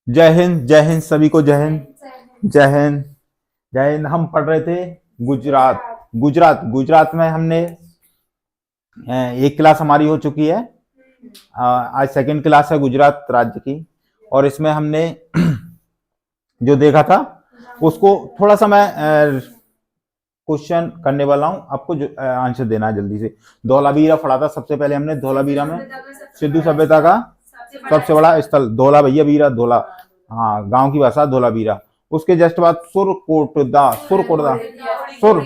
जय हिंद, जय हिंद, सभी को जय हिंद, जय हिंद, जय हिंद। हम पढ़ रहे थे गुजरात। गुजरात गुजरात में हमने एक क्लास हमारी हो चुकी है। आज सेकंड क्लास है गुजरात राज्य की, और इसमें हमने जो देखा था उसको थोड़ा सा मैं क्वेश्चन करने वाला हूं आपको, जो आंसर देना है जल्दी से। धौलावीरा पढ़ा था सबसे पहले हमने। धौलावीरा में सिंधु सभ्यता का सबसे बड़ा स्थल धौला, भैया वीरा धौला, हाँ गांव की भाषा धौलावीरा। उसके जस्ट बाद सुरकोटदा, सुरकोटदा, सुर,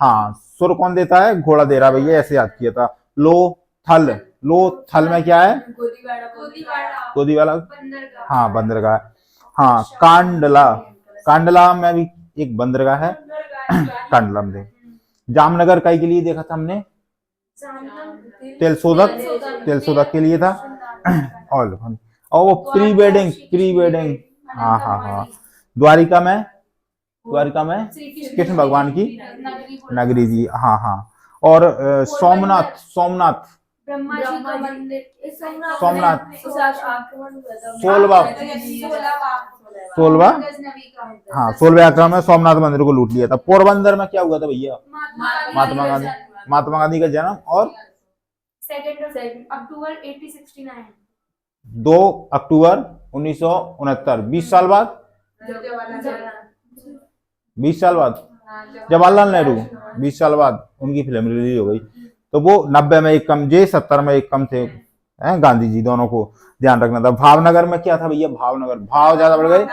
हाँ सुर कौन देता है? घोड़ा दे रहा भैया, ऐसे याद किया था। लो थल, लो थल में क्या है? गोदी वाला, हाँ बंदरगाह। हाँ कांडला, कांडला में भी एक बंदरगाह है। कांडला में जामनगर कई के लिए देखा था हमने? तेलसोदक, तेलसोदक के लिए था। और वो प्री वेडिंग, प्री वेडिंग, हाँ हाँ हाँ। द्वारिका में, द्वारिका में कृष्ण भगवान की नगरी जी, हाँ हाँ। और सोमनाथ, सोमनाथ, सोमनाथ, सोलवा, सोलवा, हाँ 16वें आक्रमण में सोमनाथ मंदिर को लूट लिया था। पोरबंदर में क्या हुआ था भैया? महात्मा गांधी, महात्मा गांधी का जन्म। और 2 अक्टूबर 1969, 20 साल बाद, 20 साल बाद जवाहरलाल नेहरू, 20 साल बाद उनकी फिल्म रिलीज हो गई। तो वो 90 में एक कम, जे 70 में एक कम थे गांधी जी, दोनों को ध्यान रखना था। भावनगर में क्या था भैया? भावनगर, भाव ज्यादा बढ़ गए,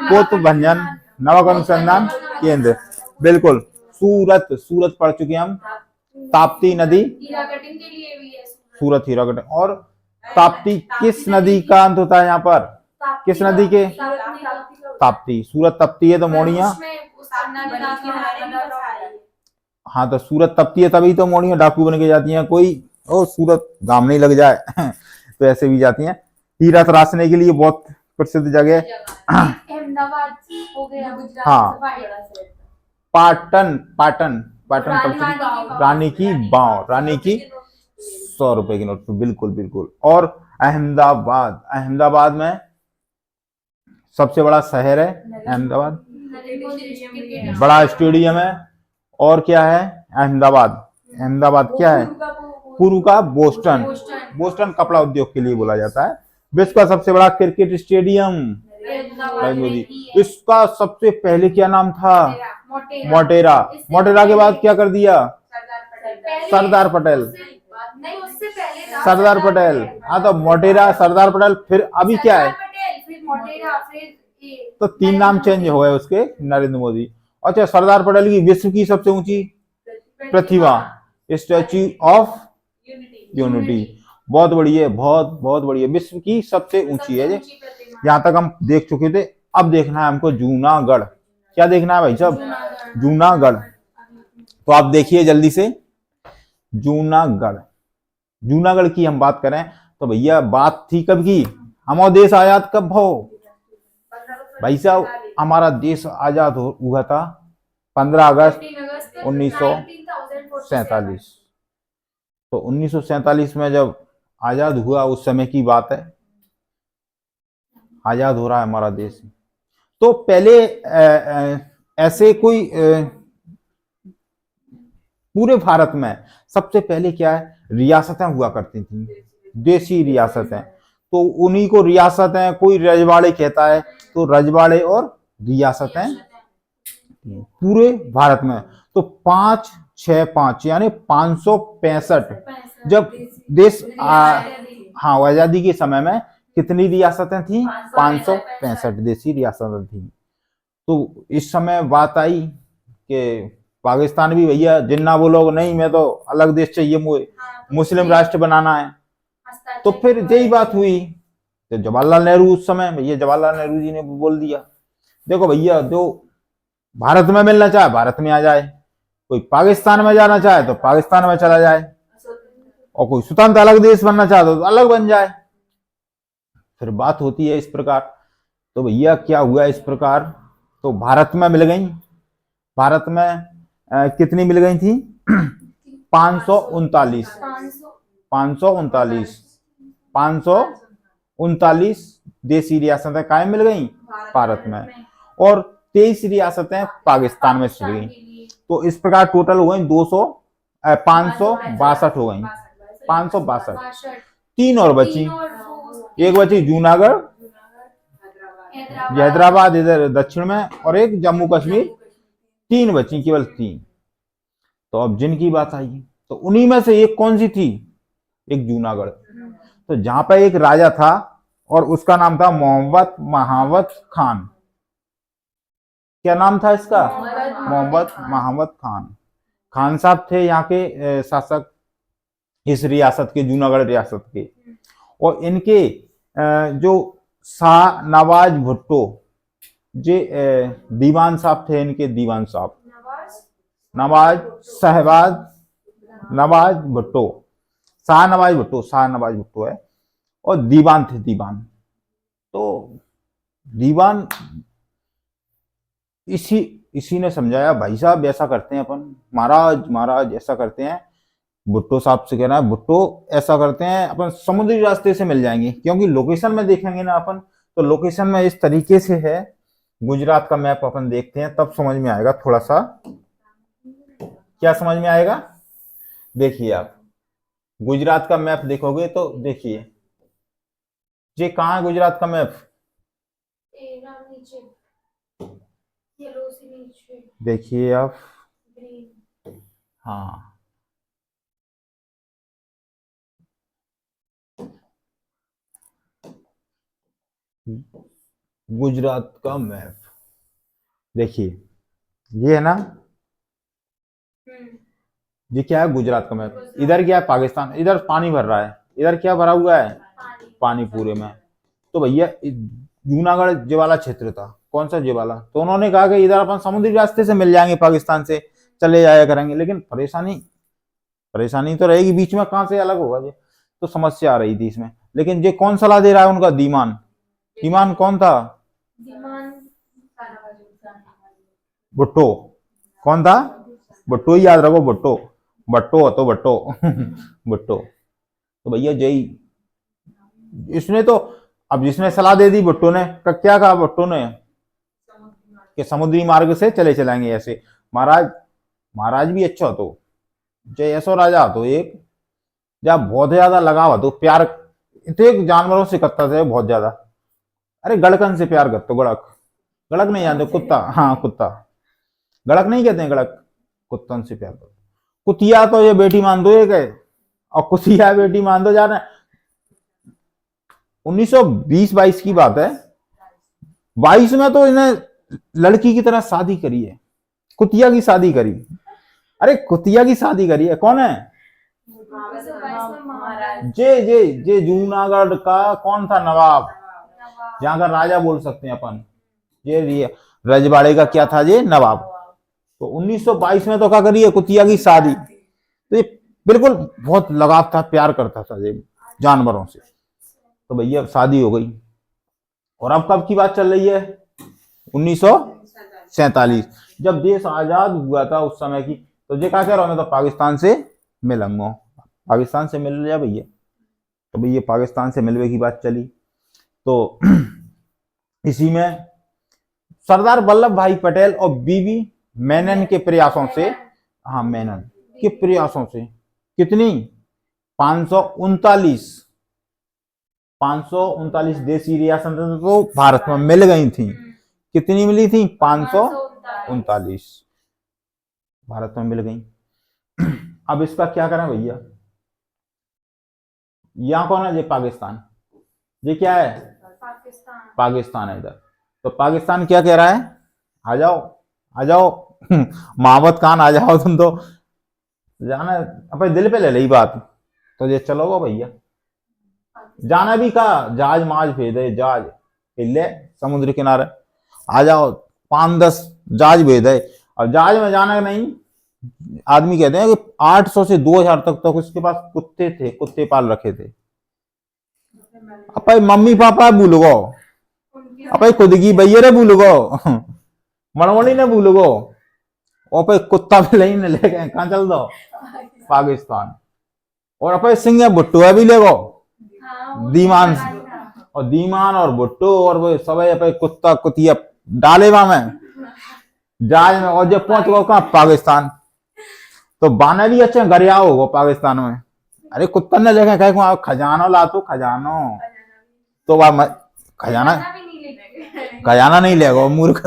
पोत भंजन नवक अनुसंधान केंद्र, बिल्कुल। सूरत, सूरत पढ़ चुके हम। ताप्ती नदी, सूरत हीराकट। और ताप्ती किस नदी का अंत होता है यहाँ पर? किस नदी के? ताप्ती। सूरत तपती है तो मोड़िया, हाँ तो सूरत तपती है तभी तो मोड़िया डाकू बन के जाती हैं। कोई ओ सूरत गाम नहीं लग जाए तो ऐसे भी जाती हैं। हीरा तराशने के लिए बहुत प्रसिद्ध जगह, हाँ पाटन, पाटन, पाटन, रानी की बाव, रानी की 100 रुपए की नोट पे, बिल्कुल बिल्कुल। और अहमदाबाद, अहमदाबाद में सबसे बड़ा शहर है अहमदाबाद, बड़ा स्टेडियम है। और क्या है अहमदाबाद? अहमदाबाद क्या है? पूर्व का बोस्टन, बोस्टन कपड़ा उद्योग के लिए बोला जाता है। विश्व का सबसे बड़ा क्रिकेट स्टेडियम नरेंद्र मोदी। इसका सबसे पहले क्या नाम था? मोटेरा। मोटेरा के बाद क्या कर दिया? सरदार पटेल, सरदार पटेल, हाँ तो मोटेरा, सरदार पटेल, फिर अभी क्या है? तो 3 नाम चेंज हो गए उसके, नरेंद्र मोदी। अच्छा, सरदार पटेल की विश्व की सबसे ऊंची प्रतिमा, स्टैच्यू ऑफ यूनिटी, बहुत बड़ी है, बहुत बहुत बड़ी है, विश्व की सबसे ऊंची है। यहाँ तक हम देख चुके थे। अब देखना है हमको जूनागढ़। क्या देखना है भाई साहब? जूनागढ़। तो आप देखिए जल्दी से, जूनागढ़। जूनागढ़ की हम बात करें तो भैया बात थी कब की? हमारा देश आजाद कब हो भाई साहब? हमारा देश आजाद हुआ था 15 अगस्त 1947। तो 1947 में जब आजाद हुआ, उस समय की बात है, आजाद हो रहा है हमारा देश। तो पहले ऐसे कोई पूरे भारत में सबसे पहले क्या है, रियासतें हुआ करती थी, देशी रियासतें। तो उन्हीं को रियासतें, कोई रजवाड़े कहता है, तो रजवाड़े और रियासतें पूरे भारत में। तो 565 यानी 565 जब देश हाँ आजादी के समय में कितनी रियासतें थी? 565 देशी रियासतें थी। तो इस समय बात आई कि पाकिस्तान भी भैया जिन्ना वो लोग नहीं, मैं तो अलग देश चाहिए, मुझे मुस्लिम राष्ट्र बनाना है। तो फिर यही बात हुई, तो जवाहरलाल नेहरू उस समय, भैया जवाहरलाल नेहरू जी ने बोल दिया, देखो भैया जो भारत में मिलना चाहे भारत में आ जाए, कोई पाकिस्तान में जाना चाहे तो पाकिस्तान में चला जाए, और कोई स्वतंत्र अलग देश बनना चाहे तो अलग बन जाए। फिर बात होती है इस प्रकार। तो भैया क्या हुआ इस प्रकार? तो भारत में मिल गई, भारत में कितनी मिल गई थी? 539, 539, 500, 39 देसी रियासतें कायम मिल गई भारत में, और 23 रियासतें पाकिस्तान में चली गई। तो इस प्रकार टोटल हो गई 562 हो गई, 562। 3 और बची, एक बची जूनागढ़, हैदराबाद इधर दक्षिण में, और एक जम्मू कश्मीर। 3 बची, केवल 3। तो अब जिनकी बात आई, तो उन्हीं में से एक कौन सी थी? एक जूनागढ़। तो जहां पर एक राजा था और उसका नाम था मोहम्मद महावत खान। क्या नाम था इसका? मोहम्मद महावत खान। खान साहब थे यहाँ के शासक, इस रियासत के, जूनागढ़ रियासत के। और इनके जो शाह नवाज भुट्टो, जे दीवान साहब थे, इनके दीवान साहब नवाज भुट्टो, शाह नवाज भुट्टो है, और दीवान थे, दीवान। तो दीवान इसी ने समझाया, भाई साहब ऐसा करते हैं अपन, महाराज ऐसा करते हैं। भुट्टो साहब से कहना है, भुट्टो ऐसा करते हैं अपन समुद्री रास्ते से मिल जाएंगे, क्योंकि लोकेशन में देखेंगे ना अपन, तो लोकेशन में इस तरीके से है। गुजरात का मैप अपन देखते हैं तब समझ में आएगा थोड़ा सा। क्या समझ में आएगा? देखिए आप गुजरात का मैप देखोगे तो देखिए, ये कहाँ है गुजरात का मैप? देखिए आप, हाँ, गुजरात का मैप देखिए, ये है ना, ये क्या है? गुजरात का मैप। इधर क्या है? पाकिस्तान। इधर पानी भर रहा है, इधर क्या भरा हुआ है? पानी पूरे में। तो भैया जूनागढ़ जे वाला क्षेत्र था, कौन सा जे वाला? तो उन्होंने कहा कि इधर अपन समुद्री रास्ते से मिल जाएंगे, पाकिस्तान से चले जाया करेंगे। लेकिन परेशानी तो रहेगी, बीच में कहां से अलग होगा ये, तो समस्या आ रही थी इसमें। लेकिन ये कौन सलाह दे रहा है? उनका दीवान कौन था? भुट्टो। कौन था? भुट्टो ही याद रखो, भुट्टो भुट्टो। तो भैया जय, इसने तो, अब जिसने सलाह दे दी भुट्टो ने, क्या कहा भुट्टो ने? कि समुद्री मार्ग से चले चलेंगे ऐसे। महाराज भी अच्छा हो तो, जय ऐसो राजा हो तो, एक जब बहुत ज्यादा लगाव हो तो, प्यार इतने जानवरों से करता था बहुत ज्यादा। अरे गड़कन से प्यार करते, गड़क नहीं जानते? कुत्ता, हाँ कुत्ता, गड़क नहीं कहते हैं, गड़क, कुत्तन से प्यार करते। कुतिया तो ये बेटी मान दो एक है, और कुतिया बेटी मान दो। जाना 1920-22 की बात है, 22 में तो इन्हें लड़की की तरह शादी करी है, कुतिया की शादी करी। अरे कुतिया की शादी करी है, कौन है? जे जूनागढ़ का कौन था? नवाब, जहां का राजा बोल सकते हैं अपन। ये रजवाड़े का क्या था? ये नवाब। तो 1922 में तो क्या करी है? कुतिया की शादी। तो ये बिल्कुल बहुत लगाव था, प्यार करता था ये जानवरों से। तो भैया शादी हो गई, और अब कब की बात चल रही है? 1947, जब देश आजाद हुआ था उस समय की। तो ये क्या कह रहा हूं मैं, तो पाकिस्तान से मिलूंगा, पाकिस्तान से मिल लिया भैया। तो भैया पाकिस्तान से मिलने की बात चली, तो इसी में सरदार वल्लभ भाई पटेल और बीबी मेनन के प्रयासों से, हाँ मेनन के प्रयासों से, कितनी? 539 देसी रियासतें तो भारत में मिल गई थी। कितनी मिली थी? 539 भारत में मिल गई। अब इसका क्या करें भैया? यहाँ कौन है? ये पाकिस्तान। ये क्या है? पाकिस्तान है इधर। तो पाकिस्तान क्या कह रहा है? आ जाओ महावत खान, आ जाओ तुम तो, जाना अपने दिल पे ले ली बात। तो ये चलो भैया, जाना भी कहा, जहाज माज भेजे, जहाज ले समुद्र किनारे, आ जाओ, 5-10 जहाज भेजे। और जहाज में जाना नहीं, आदमी कहते हैं कि 800 से 2000 तक तो उसके पास कुत्ते थे, कुत्ते पाल रखे थे। अपन मम्मी पापा भूल गो, अपन खुद की भैया भूल गो, मनमोनी ने भूल गो, और पे कुत्ता भी नहीं ले गए, कहां चल दो? पाकिस्तान। और अपन सिंह भुट्टो भी ले गो, दीवान, और दीमान और भुट्टो और वो सब पे कुत्ता कुतिया डाले वहां में जहाज में, और जब पहुंच गए कहाँ पाकिस्तान, तो बाना भी अच्छा गरिया होगा पाकिस्तान में। अरे कुत्ता ने लेके कहे वहां खजानो ला, तो खजानो तो वह खजाना खजाना नहीं लेगा मूर्ख,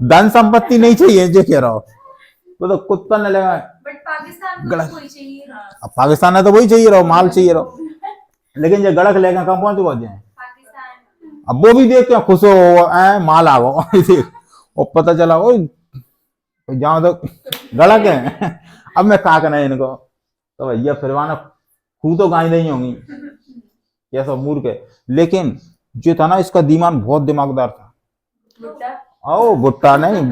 धन संपत्ति नहीं चाहिए जो कह रहा हो, तो कुत्ता ने लेगा। बट पाकिस्तान में वही चाहिए, अब पाकिस्तान में तो वही चाहिए रहो, माल चाहिए रहो, लेकिन जो गड़क लेगा कहाँ पहुंच जाए पाकिस्तान। अब वो भी देख के खुश हो माल आ गो और पता चला ओ जहाँ तो गड़क है अब मैं कहा करना इनको, तो भैया फिर वहां खू तो गाय नहीं होंगी, ये सब मूर्ख है। लेकिन जो था ना इसका दिमाग बहुत दिमागदार था। ओ भुट्टा नहीं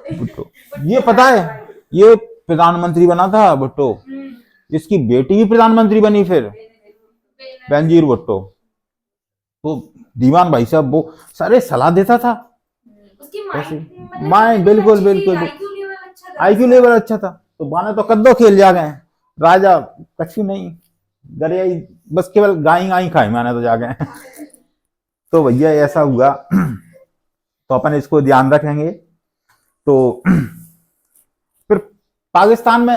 भुट्टो, ये पता है ये प्रधानमंत्री बना था भुट्टो, इसकी बेटी भी प्रधानमंत्री बनी फिर, बेनजीर भुट्टो। तो दीवान भाई साहब वो सारे सलाह देता था, माइंड बिल्कुल बिल्कुल आईक्यू लेवल अच्छा था। तो बाने तो कद्दो खेल जा गए, राजा कछु नहीं, गरिया बस केवल गाय गाय खाई मैंने तो जा गए तो भैया ऐसा हुआ, तो अपन इसको ध्यान रखेंगे। तो फिर पाकिस्तान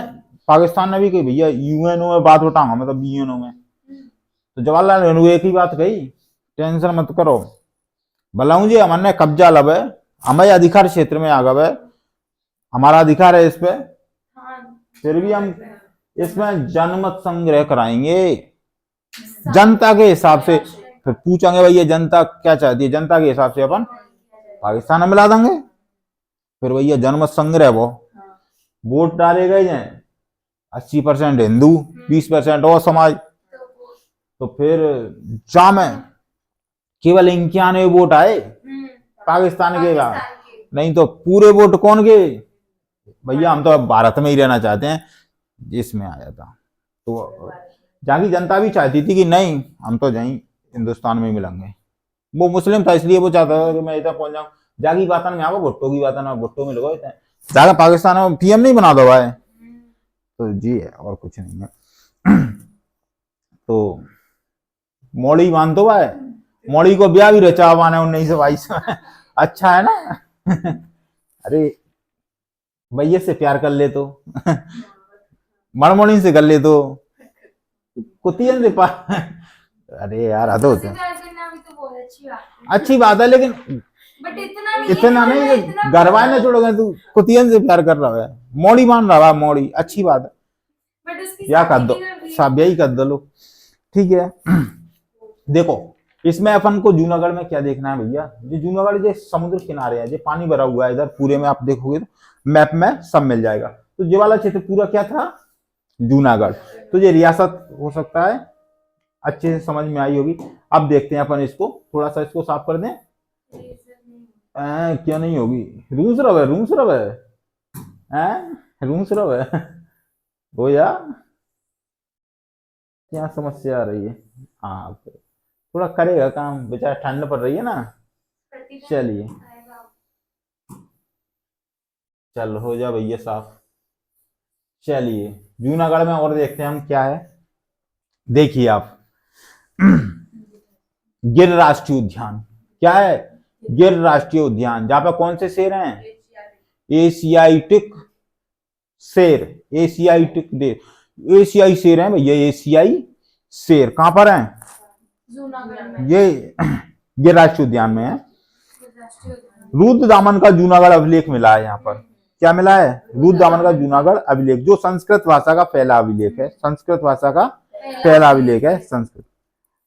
ने भी कही भैया यूएनओ में बात उठाऊंगा मैं, तो यूएनओ में तो जवाहरलाल नेहरू एक ही बात कही, टेंशन मत करो भलाऊ जी हमने कब्जा लबे, हमें अधिकार क्षेत्र में आ गए, हमारा अधिकार है इस पे, फिर भी हम इसमें जनमत संग्रह कराएंगे जनता के हिसाब से, फिर पूछेंगे भैया जनता क्या चाहती है, जनता के हिसाब से अपन पाकिस्तान में मिला देंगे। फिर भैया जनमत संग्रह वो वोट डाले गए हैं 80% हिंदू 20% और समाज, तो फिर जामे केवल 91 वोट आए पाकिस्तान के का, नहीं तो पूरे वोट कौन के भैया हम तो अब भारत में ही रहना चाहते हैं, इसमें आया था। तो जहाँ की जनता भी चाहती थी कि नहीं हम तो यहीं हिंदुस्तान में मिलेंगे, वो मुस्लिम था इसलिए वो चाहता था कि मैं इधर पहुंच जाऊँ, जागी बात में आओ भुट्टो की बात ना भुट्टो में लगो जाकर पाकिस्तान में पीएम नहीं बना दो भाई, तो जी है और कुछ नहीं है तो मोड़ी मान दो भाई, मोड़ी को ब्याह भी रचा माने 1922 में अच्छा है ना अरे भैया से प्यार कर ले तो मणमोणी से कर ले तो कुतियन से अरे यार हद होते अच्छी बात है, लेकिन बट इतना नहीं गरवाए ना छोड़ोगे, तू कुतियन से प्यार कर रहा है, मोड़ी मान रहा है, मोड़ी अच्छी बात है, या कर दो सब यही कर दो लो ठीक है देखो इसमें अपन को जूनागढ़ में क्या देखना है भैया, जो जूनागढ़ जो समुद्र किनारे है, जो पानी भरा हुआ है इधर पूरे में, आप देखोगे तो मैप में सब मिल जाएगा। तो ये वाला क्षेत्र पूरा क्या था जूनागढ़, तो ये रियासत हो सकता है, अच्छे से समझ में आई होगी। अब देखते हैं अपन इसको थोड़ा सा इसको साफ कर दें, क्या नहीं होगी रूस रवे हो या क्या समस्या आ रही है, हाँ थोड़ा करेगा काम बेचारा, ठंड पड़ रही है ना, चलिए चल हो जा भैया साफ। चलिए जूनागढ़ में और देखते हैं हम क्या है, देखिए आप गिर राष्ट्रीय उद्यान क्या है, गिर राष्ट्रीय उद्यान, जहां पर कौन से शेर हैं, एशियाटिक शेर, एशियाटिक एशियाई शेर हैं भैया, एशियाई शेर कहां पर हैं, ये गिर राष्ट्रीय उद्यान में है। रुद्र दामन का जूनागढ़ अभिलेख मिला है, यहाँ पर क्या मिला है, रुद्र दामन का जूनागढ़ अभिलेख, जो संस्कृत भाषा का पहला अभिलेख है, संस्कृत भाषा का पहला अभिलेख है संस्कृत,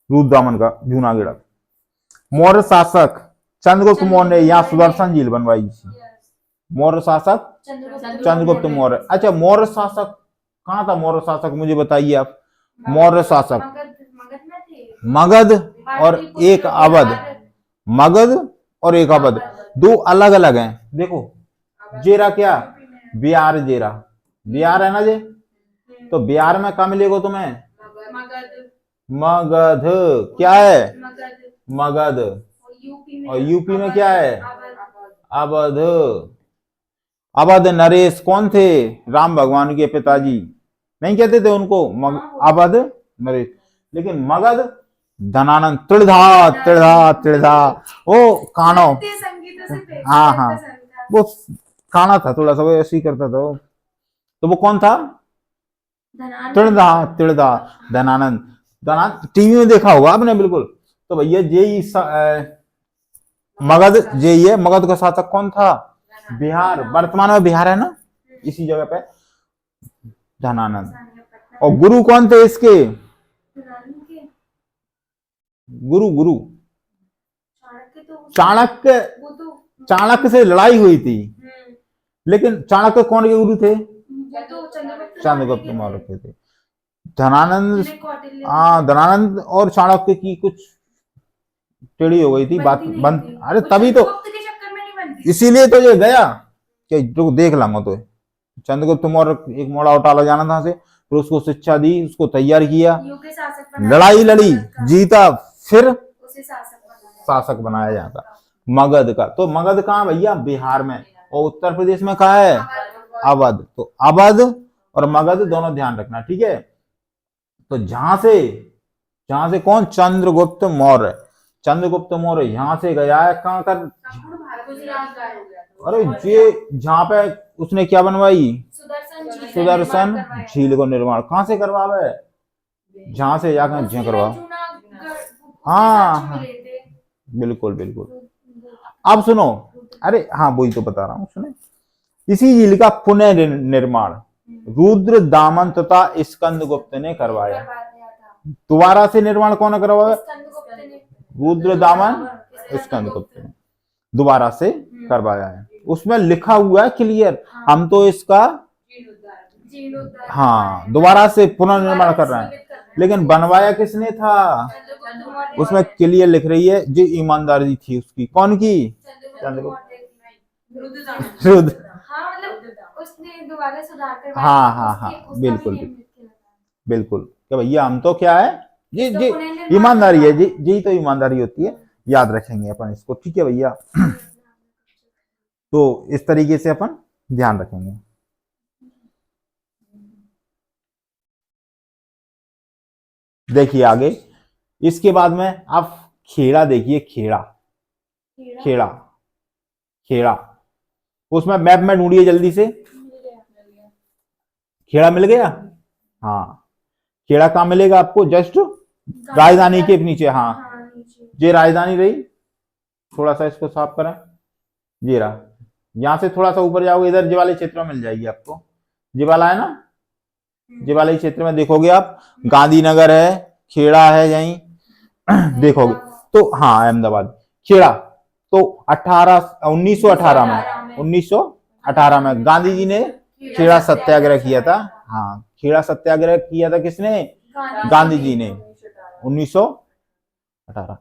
रुद्र दामन का जूनागढ़। मौर्य शासक चंद्रगुप्त मौर्य ने यहाँ सुदर्शन झील बनवाई थी, मौर्य शासक चंद्रगुप्त मौर्य। अच्छा मौर्य शासक कहाँ था, मौर्य शासक मुझे बताइए आप, मौर्य शासक मगध और एक अवध, मगध और एक अवध दो अलग अलग हैं। देखो जेरा क्या, बिहार जेरा, बिहार है ना जे, तो बिहार में कहा मिलेगा तुम्हें, मगध क्या है, मगध, और यूपी में क्या है, अवध। अवध नरेश कौन थे, राम भगवान के पिताजी, नहीं कहते थे उनको अवध नरेश, लेकिन मगध धनानंद त्रिधा त्रिधा त्रिधा। ओ कानो, भारतीय संगीतों से हाँ हाँ पसंद था। वो काना था थोड़ा सा, वो ऐसे ही करता था वो। तो वो कौन था? धनानंद। त्रिधा त्रिधा धनानंद। धनानंद टीवी में देखा होगा आपने बिल्कुल। तो भैया जेई मगध, जेई है। मगध का शासक कौन था? बिहार, वर्तमान में बिहार है ना, इसी जगह पे धनानंद। और गुरु कौन थे इसके? धनानंद के गुरु, गुरु चाणक्य तो चाणक्य। वो तो चाणक्य से लड़ाई हुई थी, हम्म, लेकिन चाणक्य कौन के गुरु थे? वो तो चंद्रगुप्त मौर्य के थे। धनानंद, जिन्हें कौटिल्य हाँ धनानंद और चाणक्य की कुछ टेढ़ी हो गई थी बात, बनती नहीं बंद। थी। अरे वो तभी तो, चंद्रगुप्त के चक्कर में नहीं बनती। इसीलिए तो ये गया कि जो देख लाऊंगा। तो चंद्रगुप्त मौर्य एक मोड़ा उटाला जाना था से, फिर उसको शिक्षा दी, उसको तैयार किया, युग के शासक बनाया, लड़ाई लड़ी, मगध का। जीता, फिर उसे शासक बनाया जाता मगध का। तो मगध कहाँ भैया? बिहार में। और उत्तर प्रदेश में कहाँ है? अवध। तो अवध और मगध दोनों ध्यान रखना, ठीक है। तो जहां से कौन? चंद्रगुप्त मौर्य। चंद्रगुप्त मौर्य यहां से गया है कहां कर? गुजरात का हो गया। अरे ये जहां पे उसने क्या बनवाई? सुदर्शन झील का सुदर्शन निर्माण करवाया। झील को निर्माण कहां से करवावे? जहां से जाकर उसी झील में करवा। जूनागढ़ उसके हाँ साथ हाँ मिले थे। बिल्कुल बिल्कुल। अब सुनो, अरे हाँ वही तो बता रहा हूँ, सुने। इसी झील का पुनः निर्माण रुद्र दामन तथा स्कंदगुप्त ने करवाया। करवाया था। दोबारा से निर्माण कौन करवाया? स्कंदगुप्त ने। रुद्र दामन स्कंदगुप्त ने दोबारा से करवाया है। उसमें लिखा हुआ है क्लियर, हम तो इसका जीर्णोद्धार हाँ दोबारा से पुनर्निर्माण कर रहे हैं। लेकिन बनवाया किसने था? चंद्रगुप्त मौर्य। उसमें क्लियर लिख रही है जो ईमानदारी थी उसकी। कौन की? चंद्रगुप्त। रुद्र। हाँ मतलब उसने दोबारा सुधार करवाया। हाँ हाँ हाँ उसका बिल्कुल भी बिल्कुल नियम बिल्कुल। क्या भैया हम तो क्या है, जी इसका जी पुनर्निर्माण ईमानदारी है, करवा- जी जी तो ईमानदारी होती है। याद रखेंगे अपन इसको, ठीक है भैया। तो इस तरीके से अपन ध्यान रखेंगे। देखिए आगे, इसके बाद में आप खेड़ा देखिए। खेड़ा, खेड़ा, खेड़ा। उसमें मैप में ढूंढिए जल्दी से। खेड़ा मिल गया? हाँ, खेड़ा कहाँ मिलेगा आपको? जस्ट राजधानी के नीचे। हाँ नीचे। ये राजधानी रही। थोड़ा सा इसको साफ करें, ये रहा। यहां से थोड़ा सा ऊपर जाओगे, इधर जीवाली क्षेत्र में मिल जाएगी आपको। जीवाला है ना, जीवाली क्षेत्र में देखोगे आप, गांधीनगर है, खेड़ा है यहीं देखोगे। तो हाँ अहमदाबाद, खेड़ा। तो 1918 में गांधी जी ने खेड़ा सत्याग्रह किया था। हाँ खेड़ा सत्याग्रह किया था किसने? गांधी जी ने 1918।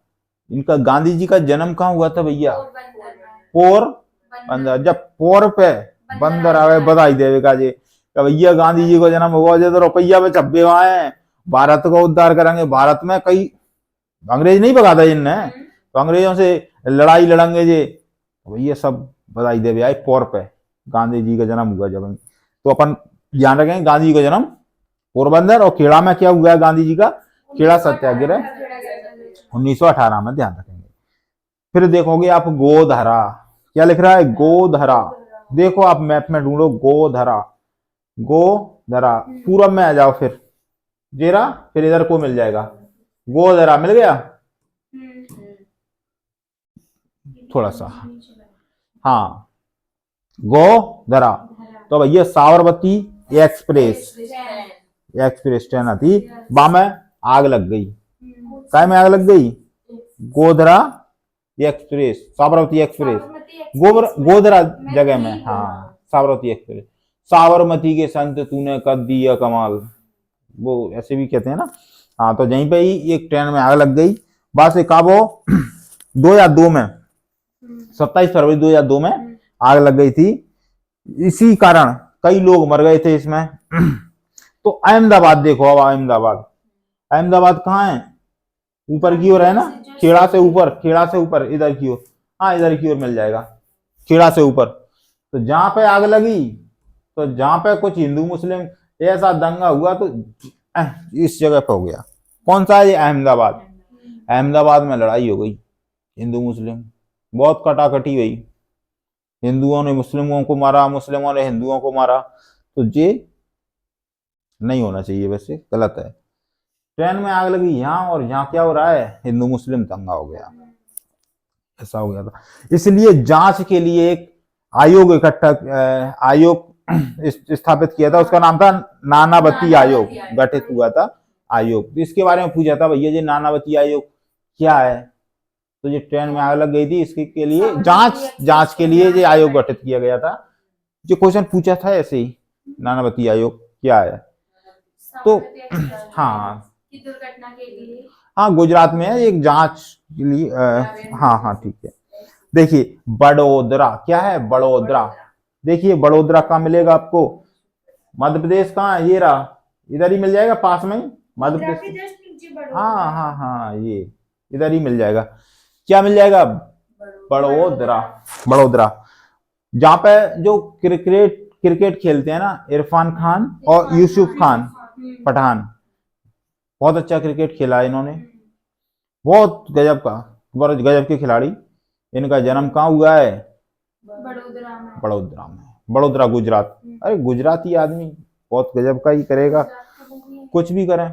इनका गांधी जी का जन्म कहाँ हुआ था भैया? पोरबंदर। जब पोर पे बंदर आवे बधाई देवेगा जी कि भैया गांधी जी को जन्म हुआ, जो तो रुपया में छपे हुए हैं, भारत को उद्धार करेंगे। भारत में कई अंग्रेज नहीं भगा था जिनने, तो अंग्रेजों से लड़ाई लड़ेंगे जी, भैया सब बधाई देवे आए पोर पे गांधी जी का जन्म हुआ जब। तो अपन ध्यान रखेंगे गांधी जी का जन्म पोरबंदर। और खेड़ा में क्या हुआ है गांधी जी का? खेड़ा सत्याग्रह 1918 में, ध्यान रखेंगे। फिर देखोगे आप गोधरा, क्या लिख रहा है? गोधरा। देखो आप मैप में ढूंढो गोधरा, गोधरा। पूरब में आ जाओ, फिर जेरा, फिर इधर को मिल जाएगा। गोधरा मिल गया थोड़ा सा। हाँ गोधरा। तो भैया साबरमती एक्सप्रेस, एक्सप्रेस ट्रेन थी, वहां में आग लग गई। काय में आग लग गई? गोधरा एक्सप्रेस, साबरमती एक्सप्रेस, गोधरा जगह में। हाँ साबरमती एक्सप्रेस। साबरमती के संत तूने कर दिया कमाल, वो ऐसे भी कहते हैं ना। हाँ तो यहीं पे ही एक ट्रेन में आग लग गई। बस एक वो 2002 में, 27 फरवरी 2002 में आग लग गई थी। इसी कारण कई लोग मर गए थे इसमें। तो अहमदाबाद देखो, अब अहमदाबाद, अहमदाबाद कहाँ है? ऊपर की ओर है ना, खेड़ा से ऊपर, खेड़ा से ऊपर इधर की ओर। हाँ इधर की ओर मिल जाएगा, खेड़ा से ऊपर। तो जहां पे आग लगी, तो जहां पे कुछ हिंदू मुस्लिम ऐसा दंगा हुआ, तो इस जगह पे हो गया। कौन सा है ये? अहमदाबाद। अहमदाबाद में लड़ाई हो गई, हिंदू मुस्लिम, बहुत कटाकटी हुई, हिंदुओं ने मुस्लिमों को मारा, मुस्लिमों ने हिंदुओं को मारा। तो ये नहीं होना चाहिए, वैसे गलत है। ट्रेन में आग लगी यहाँ, और यहाँ क्या हो रहा है, हिंदू मुस्लिम दंगा हो गया, ऐसा हो गया था। इसलिए जांच के लिए एक आयोग आयोग स्थापित किया था, उसका नाम था नानावती आयोग, गठित हुआ था आयोग। तो इसके बारे में पूछा था, भैया जी नानावती आयोग क्या है? तो ये ट्रेन में आग लग गई थी, इसके के लिए जांच के लिए ये आयोग गठित किया गया था। जो क्वेश्चन पूछा था ऐसे ही, नानावती आयोग क्या है? तो हाँ, दुर्घटना के लिए, हाँ गुजरात में है, एक जांच के लिए हाँ हाँ ठीक है। देखिए बड़ोदरा, क्या है बड़ोदरा, देखिए बड़ोदरा कहाँ मिलेगा आपको, मध्य प्रदेश कहाँ है, ये रहा, इधर ही मिल जाएगा पास में ही, मध्य प्रदेश। हाँ हाँ हाँ, ये इधर ही मिल जाएगा। क्या मिल जाएगा, बड़ोदरा, बड़ोदरा। जहाँ पे जो क्रिकेट खेलते हैं ना, इरफान खान और यूसुफ खान पठान, बहुत अच्छा क्रिकेट खेला है इन्होंने, बहुत गजब का, बहुत गजब के खिलाड़ी। इनका जन्म कहाँ हुआ है, बड़ोदरा में, बड़ोदरा में, बड़ोदरा गुजरात। अरे गुजराती आदमी बहुत गजब का ही करेगा, कुछ भी करें।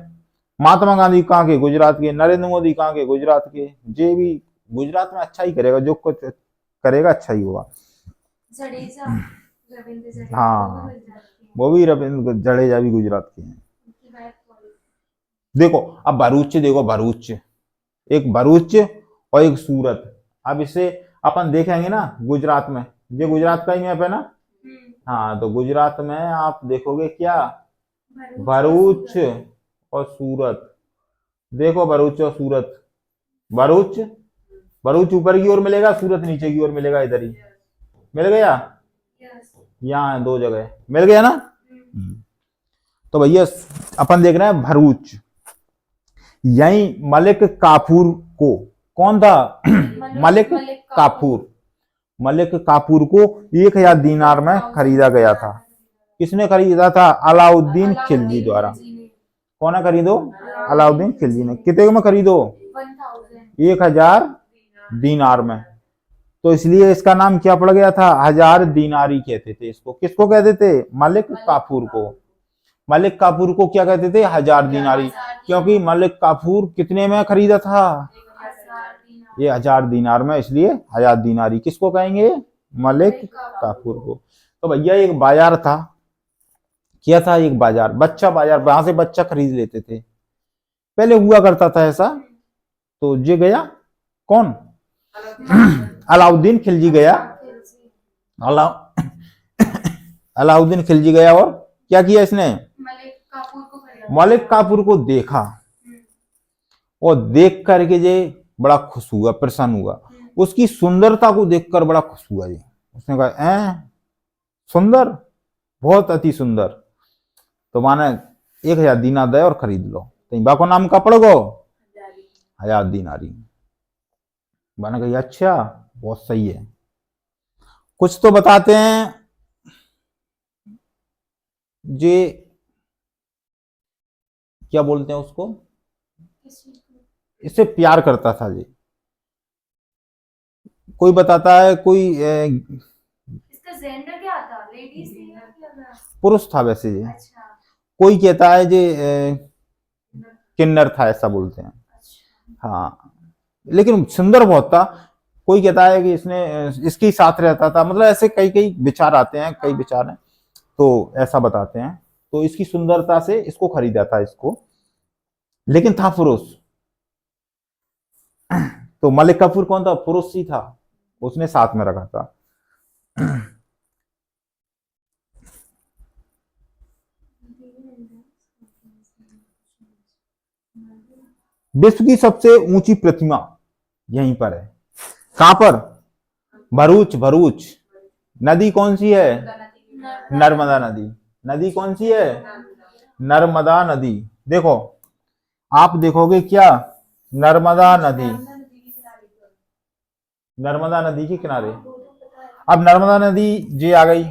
महात्मा गांधी कहाँ के, गुजरात के। नरेंद्र मोदी कहाँ के, गुजरात के। जे भी गुजरात में अच्छा ही करेगा, जो कुछ करेगा अच्छा ही होगा। जडेजा, रविंद्र जडेजा, हाँ वो भी रविंद्र जडेजा भी गुजरात के हैं। देखो अब भरूच देखो, भरूच, एक भरूच और एक सूरत। अब इसे अपन देखेंगे ना गुजरात में, ये गुजरात का ही मैप है ना। हाँ तो गुजरात में आप देखोगे क्या, भरूच और सूरत। देखो भरूच और सूरत, भरूच, भरूच ऊपर की ओर मिलेगा, सूरत नीचे की ओर मिलेगा, इधर ही मिल गया। यहाँ दो जगह मिल गया ना। तो भैया अपन देख रहे हैं भरूच, यही मलिक काफूर को, कौन था मलिक काफूर, मलिक काफूर को 1000 दीनार में खरीदा गया था। किसने खरीदा था, अलाउद्दीन खिलजी द्वारा। कौन खरीदो, अलाउद्दीन खिलजी ने। कितने में खरीदो, 1000 दीनार में। तो इसलिए इसका नाम क्या पड़ गया था, 1000 दीनारी कहते थे इसको। किसको कहते थे, मलिक काफूर को। मलिक काफूर को क्या कहते थे, 1000 दीनारी, क्योंकि मलिक काफूर कितने में खरीदा था, ये 1000 दीनार में, इसलिए 1000 दीनारी। किसको कहेंगे, मलिक काफूर को। तो भैया एक बाजार था, क्या था, एक बाजार, बच्चा बाजार, वहां से बच्चा खरीद लेते थे, पहले हुआ करता था ऐसा। तो ये गया कौन, अलाउद्दीन खिलजी गया, अलाउद्दीन खिलजी गया, और क्या किया इसने, मलिक काफूर को देखा, और देख करके जे बड़ा खुश हुआ, प्रसन्न हुआ, उसकी सुंदरता को देखकर बड़ा खुश हुआ जी। उसने कहा सुंदर, बहुत अति सुंदर, तो माने 1000 दीनार दे और खरीद लो। तो बाको नाम का पड़ गो 1000 दीनारी। मैंने कहा अच्छा बहुत सही है। कुछ तो बताते हैं जे, क्या बोलते हैं उसको, इससे प्यार करता था जी। कोई बताता है, कोई इसका जेंडर क्या था, लेडीज थी या पुरुष था वैसे ये। अच्छा, कोई कहता है जे किन्नर था, ऐसा बोलते हैं। हाँ लेकिन सुंदर बहुत था। कोई कहता है कि इसने इसके साथ रहता था, मतलब ऐसे कई कई विचार आते हैं, कई विचार हैं, तो ऐसा बताते हैं। तो इसकी सुंदरता से इसको खरीदा था इसको, लेकिन था पुरुष। तो मलिक काफूर कौन था, पुरुष ही था, उसने साथ में रखा था। विश्व की सबसे ऊंची प्रतिमा यहीं पर है, कहां पर, भरूच, भरूच। नदी कौन सी है, नर्मदा नदी। नदी कौन सी है, नर्मदा नदी। देखो आप देखोगे क्या, नर्मदा नदी, नर्मदा नदी के किनारे। अब नर्मदा नदी जे आ गई,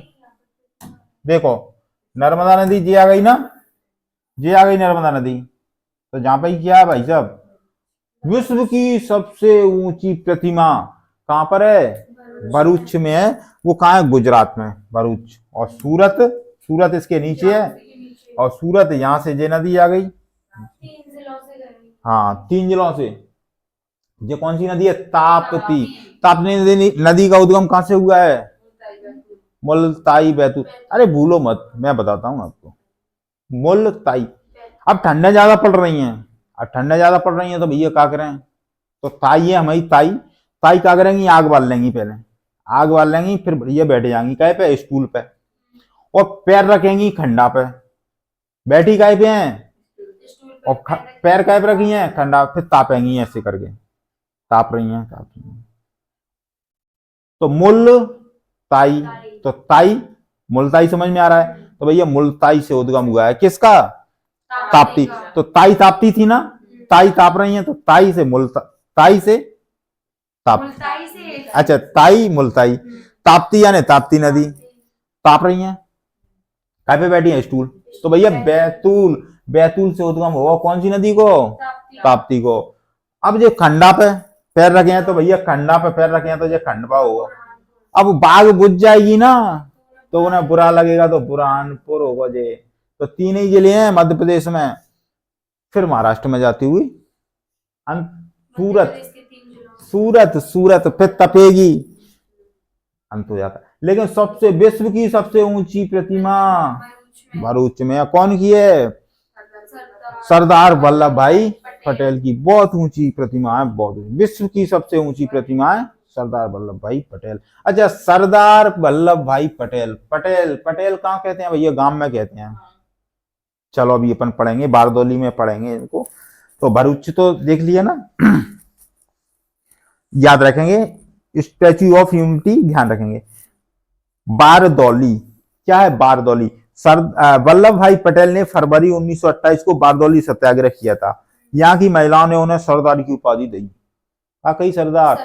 देखो नर्मदा नदी जे आ गई ना, जे आ गई नर्मदा नदी। तो जहां पे क्या है भाई साहब, विश्व की सबसे ऊंची प्रतिमा कहाँ पर है? भरूच में है। वो कहाँ है? गुजरात में, भरूच। और सूरत, सूरत इसके नीचे है। और सूरत यहाँ से जे नदी आ गई। 3 जिलों से गई। हाँ, 3 जिलों से। ये कौन सी नदी है? ताप्ती। ताप्ती नदी का उद्गम कहाँ से हुआ है? मुल्ताई बैतूल। अरे भूलो मत, मैं बताता हूँ आपको। मुल्ताई। अब ठंडा ज्यादा पड़ रही हैं, अब ठंडा ज्यादा पड़ रही है तो भैया क्या करें? तो ताई है हमारी ताई। ताई क्या करेंगी? आग बाल लेंगी पहले, आग बाल लेंगी, फिर भैया बैठ जाएंगी काय पे? स्टूल पे। और पैर रखेंगी खंडा पे। बैठी काय पे हैं? और पैर काय पे रखी हैं? खंडा। फिर तापेंगी ऐसे करके, ताप रही हैं, ताप रही हैं। तो मुल ताई, तो ताई मुल्ताई समझ में आ रहा है। तो भैया मुल्ताई से उद्गम हुआ है किसका? ताप्ती। तो ताई ताप्ती थी ना, ताई ताप रही है, तो ताई से ताई से ताप। मुल्ताई से। अच्छा, ताई मुल्ताई। ताप्ती यानी ताप्ती नदी। ताप रही है, काय पे बैठी है? स्टूल। तो भैया बैतूल, बैतूल से उद्गम हुआ कौन सी नदी को? ताप्ती को। अब जो खंडा पे पैर रखे हैं, तो भैया खंडा पे पैर रखे हैं, तो ये खंडवा होगा। अब बाघ बुझ जाएगी ना, तो उन्हें बुरा लगेगा, तो बुरहानपुर होगा जे। तो 3 ही जिले हैं मध्य प्रदेश में। फिर महाराष्ट्र में जाती हुई सूरत, सूरत, सूरत, फिर तपेगी, अंत हो जाता। लेकिन सबसे विश्व की सबसे ऊंची प्रतिमा भरूच में कौन की है? सरदार वल्लभ भाई पटेल की। बहुत ऊंची प्रतिमा है, बहुत विश्व की सबसे ऊंची प्रतिमा है सरदार वल्लभ भाई पटेल। अच्छा, सरदार वल्लभ भाई पटेल, पटेल, पटेल कहाँ कहते हैं भैया? गांव में कहते हैं। चलो अभी अपन पढ़ेंगे, बारदौली में पढ़ेंगे इनको। तो भरूच तो देख लिया ना, याद रखेंगे। स्टैच्यू ऑफ यूनिटी ध्यान रखेंगे। बारदौली क्या है? बारदौली, सर वल्लभ भाई पटेल ने फरवरी 1928 को बारदौली सत्याग्रह किया था। यहाँ की महिलाओं ने उन्हें सरदार की उपाधि दी। कही सरदार।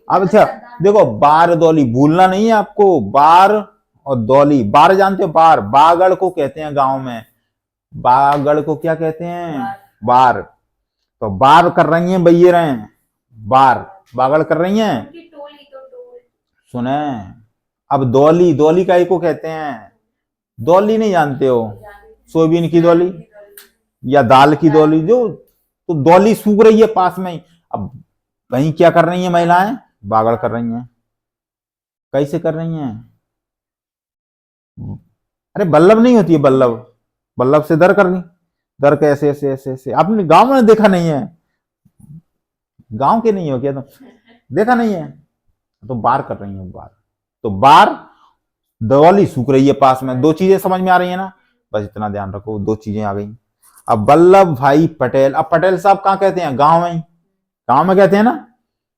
अब अच्छा देखो, बारदौली भूलना नहीं है आपको। बार और दौली, बार जानते हो? बार बागड़ को कहते हैं गांव में। बागड़ को क्या कहते हैं? बार। तो बार कर रही हैं भैया रहे, बार बागड़ कर रही हैं। सुने, अब दौली, दौली का को कहते हैं? दौली नहीं जानते हो? सोयाबीन की दौली या दाल की दौली जो। तो दौली सूख रही है पास में ही। अब वहीं क्या कर रही हैं महिलाएं? बागड़ कर रही हैं। कैसे कर रही हैं? अरे बल्लभ नहीं होती है, बल्लभ, बल्लभ से दर करनी। दर कैसे? ऐसे ऐसे ऐसे। आपने गांव में देखा नहीं है? गांव के नहीं हो क्या? तो देखा नहीं है? तो बार कर रही है, बार। तो बार, दौली सूख रही है पास में। 2 चीजें समझ में आ रही है ना? बस इतना ध्यान रखो, 2 चीजें आ गई। अब वल्लभ भाई पटेल, अब पटेल साहब कहाँ कहते हैं? गांव में ही, गांव में कहते हैं ना।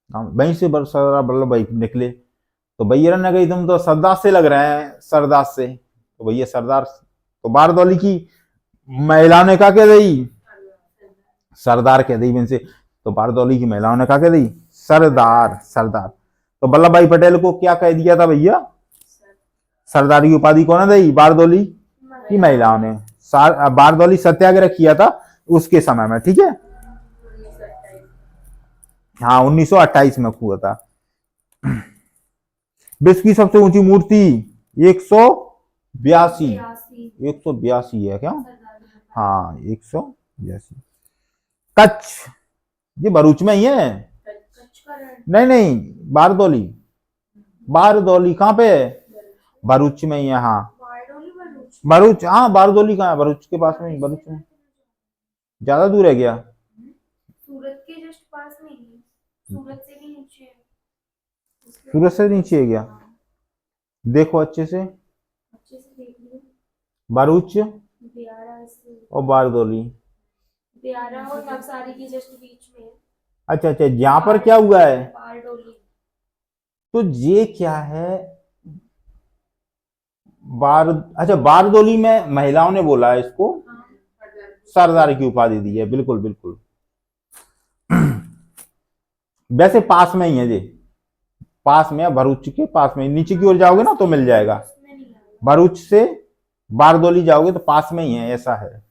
वहीं से सरदार वल्लभ भाई निकले। तो भैया ने कही तुम तो सरदार से लग रहे हैं, सरदार से। तो भैया सरदार। तो बारदौली की महिला ने कहा कह दी? सरदार कह दी इनसे। तो बारदौली की महिलाओं ने कहा कह दी? सरदार, सरदार। तो वल्लभ भाई पटेल को क्या कह दिया था भैया? सरदार की उपाधि कौन दी? बारदौली की महिलाओं ने। बारदौली सत्याग्रह किया था उसके समय में, ठीक है। हाँ, 1928 में हुआ था। विश्व की सबसे ऊंची मूर्ति 182, 182 है क्या? हाँ, 182। कच्छ, ये भरूच में ही है। नहीं नहीं, बारदौली, बारदौली कहाँ पे है? भरूच में ही है। हाँ भरूच, हाँ बारदौली कहाँ है? भरूच के पास में ही, भरूच में। ज्यादा दूर है क्या? सूरत के जस्ट पास में ही, सूरत से भी नीचे है। सूरत से नीचे है क्या? देखो अच्छे से देख लो। भरूच और बारदौली, ब्यारा और नवसारी के जस्ट बीच में। अच्छा अच्छा, यहाँ पर क्या हुआ है? बारडोली। तो ये क्या है? अच्छा, बारदौली में महिलाओं ने बोला है इसको, सरदार की उपाधि दी है। बिल्कुल बिल्कुल। वैसे पास में ही है, ये पास में है, भरूच के पास में। नीचे की ओर जाओगे ना तो मिल जाएगा। भरूच से बारदौली जाओगे तो पास में ही है, ऐसा है।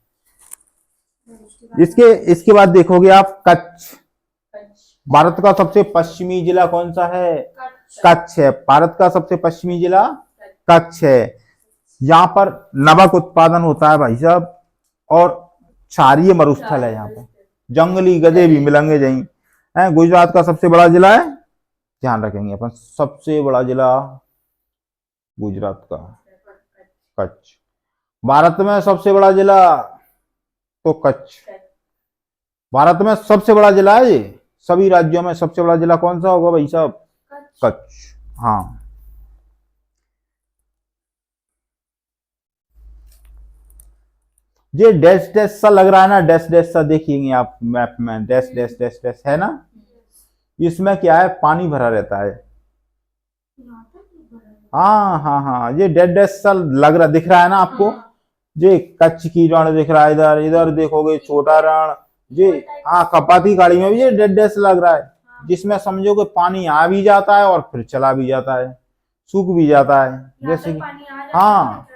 इसके बाद देखोगे आप कच्छ, भारत का सबसे पश्चिमी जिला कौन सा है? कच्छ है। भारत का सबसे पश्चिमी जिला कच्छ है। यहाँ पर नमक उत्पादन होता है भाई साहब, और क्षारीय मरुस्थल है यहाँ पे, जंगली गधे भी मिलेंगे यहीं है। गुजरात का सबसे बड़ा जिला है, ध्यान रखेंगे अपन, सबसे बड़ा जिला गुजरात का कच्छ। भारत में सबसे बड़ा जिला तो कच्छ, भारत में सबसे बड़ा जिला है ये। सभी राज्यों में सबसे बड़ा जिला कौन सा होगा भाई साहब? कच्छ। हाँ, ये डैश डैश सा लग रहा है ना, डैश डैश सा देखिएंगे आप मैप में, डैश डैश डैश डैश है ना, इसमें क्या है, पानी भरा रहता है। हाँ हाँ हाँ, ये डैश डैश सा लग रहा, दिख रहा है ना आपको? ये कच्छ की रण दिख रहा है, इधर इधर देखोगे छोटा रण, ये हाँ कपाती खाड़ी में भी ये डैश डैश लग रहा है, जिसमें समझो कि पानी आ भी जाता है और फिर चला भी जाता है, सूख भी जाता है। जैसे कि हाँ,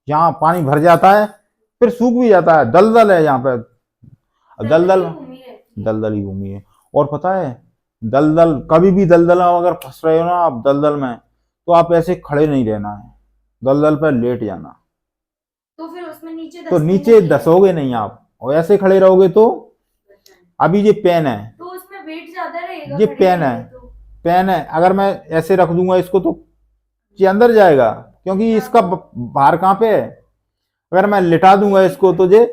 यहाँ पानी भर जाता है फिर सूख भी जाता है, दलदल है यहाँ पे, दलदल दलदल ही भूमि है। और पता है, दलदल कभी भी दलदल में अगर फंस रहे हो ना आप, दलदल में, तो आप ऐसे खड़े नहीं रहना है, दलदल पर लेट जाना, तो फिर उसमें नीचे तो नीचे धसोगे नहीं आप, और ऐसे खड़े रहोगे तो, अभी ये पेन है, तो उसमें वेट ज्यादा रहेगा, ये पेन है, पेन है, अगर मैं ऐसे रख दूंगा इसको तो ये अंदर जाएगा, क्योंकि इसका भार कहाँ पे है। अगर मैं लिटा दूंगा इसको तो ये